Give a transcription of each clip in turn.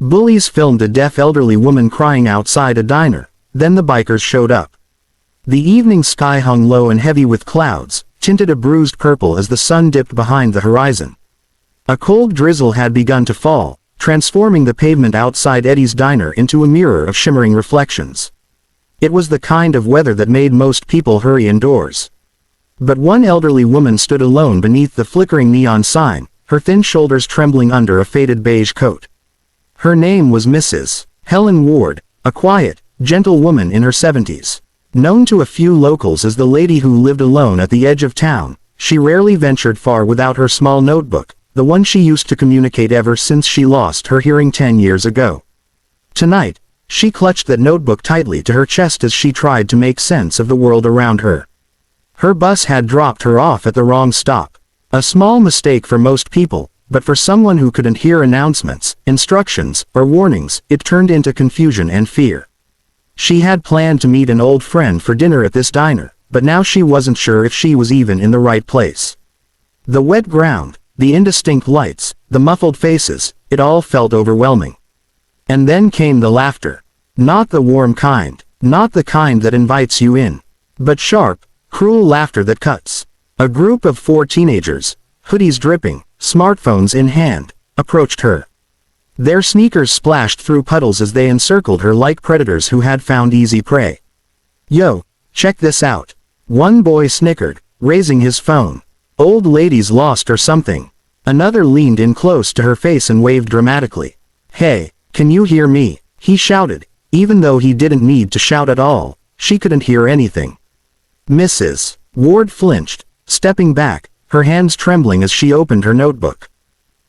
Bullies filmed a deaf elderly woman crying outside a diner. Then the bikers showed up. The evening sky hung low and heavy with clouds, tinted a bruised purple as the sun dipped behind the horizon. A cold drizzle had begun to fall, transforming the pavement outside Eddie's diner into a mirror of shimmering reflections. It was the kind of weather that made most people hurry indoors. But one elderly woman stood alone beneath the flickering neon sign, her thin shoulders trembling under a faded beige coat. Her name was Mrs. Helen Ward, a quiet, gentle woman in her 70s. Known to a few locals as the lady who lived alone at the edge of town, she rarely ventured far without her small notebook, the one she used to communicate ever since she lost her hearing 10 years ago. Tonight, she clutched that notebook tightly to her chest as she tried to make sense of the world around her. Her bus had dropped her off at the wrong stop. A small mistake for most people, but for someone who couldn't hear announcements, instructions, or warnings, it turned into confusion and fear. She had planned to meet an old friend for dinner at this diner, but now she wasn't sure if she was even in the right place. The wet ground, the indistinct lights, the muffled faces, it all felt overwhelming. And then came the laughter. Not the warm kind, not the kind that invites you in, but sharp, cruel laughter that cuts. A group of 4 teenagers, hoodies dripping, smartphones in hand, approached her. Their sneakers splashed through puddles as they encircled her like predators who had found easy prey. "Yo, check this out," one boy snickered, raising his phone. "Old lady's lost or something." Another leaned in close to her face and waved dramatically. "Hey, can you hear me?" he shouted. Even though he didn't need to shout at all, she couldn't hear anything. Mrs. Ward flinched, stepping back, her hands trembling as she opened her notebook.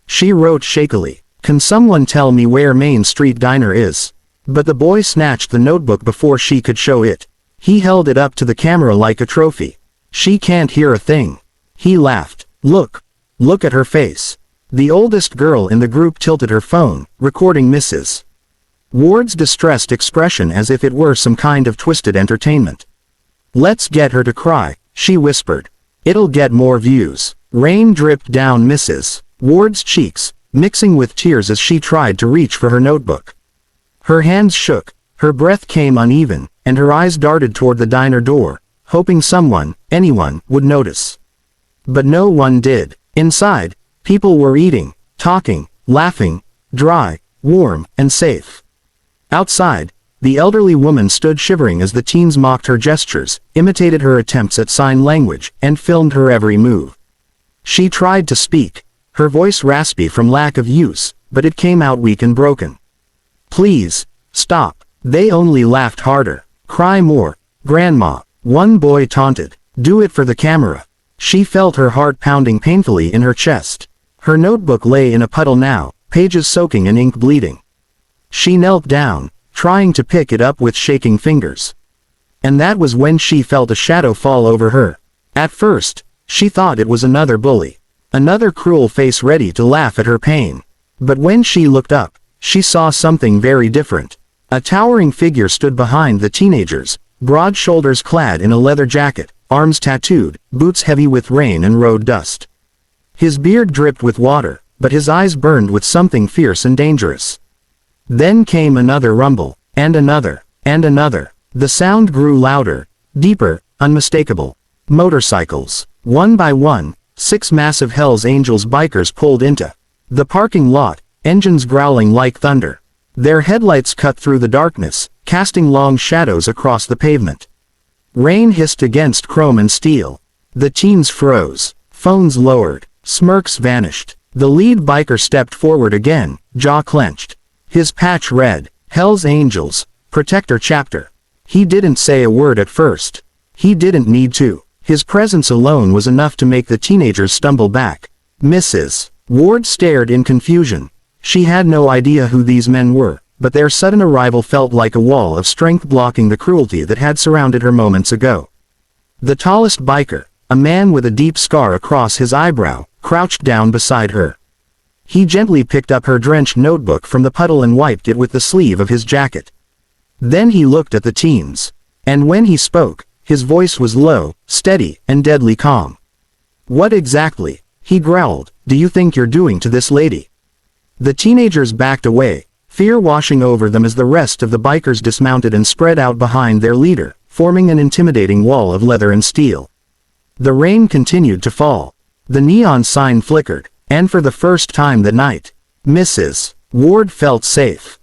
She wrote shakily, "Can someone tell me where Main Street Diner is?" But the boy snatched the notebook before she could show it. He held it up to the camera like a trophy. "She can't hear a thing." He laughed. Look at her face." The oldest girl in the group tilted her phone, recording Mrs. Ward's distressed expression as if it were some kind of twisted entertainment. "Let's get her to cry," she whispered. "It'll get more views." Rain dripped down Mrs. Ward's cheeks, mixing with tears as she tried to reach for her notebook. Her hands shook, her breath came uneven, and her eyes darted toward the diner door, hoping someone, anyone, would notice. But no one did. Inside, people were eating, talking, laughing, dry, warm, and safe. Outside, the elderly woman stood shivering as the teens mocked her gestures, imitated her attempts at sign language, and filmed her every move. She tried to speak, her voice raspy from lack of use, but it came out weak and broken. "Please, stop." They only laughed harder. "Cry more, Grandma," one boy taunted. "Do it for the camera." She felt her heart pounding painfully in her chest. Her notebook lay in a puddle now, pages soaking and ink bleeding. She knelt down, trying to pick it up with shaking fingers. And that was when she felt a shadow fall over her. At first, she thought it was another bully. Another cruel face ready to laugh at her pain. But when she looked up, she saw something very different. A towering figure stood behind the teenagers, broad shoulders clad in a leather jacket, arms tattooed, boots heavy with rain and road dust. His beard dripped with water, but his eyes burned with something fierce and dangerous. Then came another rumble, and another, and another. The sound grew louder, deeper, unmistakable. Motorcycles. One by one, 6 massive Hells Angels bikers pulled into the parking lot, engines growling like thunder. Their headlights cut through the darkness, casting long shadows across the pavement. Rain hissed against chrome and steel. The teens froze. Phones lowered. Smirks vanished. The lead biker stepped forward again, jaw clenched. His patch read, "Hells Angels, Protector Chapter." He didn't say a word at first. He didn't need to. His presence alone was enough to make the teenagers stumble back. Mrs. Ward stared in confusion. She had no idea who these men were, but their sudden arrival felt like a wall of strength blocking the cruelty that had surrounded her moments ago. The tallest biker, a man with a deep scar across his eyebrow, crouched down beside her. He gently picked up her drenched notebook from the puddle and wiped it with the sleeve of his jacket. Then he looked at the teens. And when he spoke, his voice was low, steady, and deadly calm. "What exactly," he growled, "do you think you're doing to this lady?" The teenagers backed away, fear washing over them as the rest of the bikers dismounted and spread out behind their leader, forming an intimidating wall of leather and steel. The rain continued to fall. The neon sign flickered, and for the first time that night, Mrs. Ward felt safe.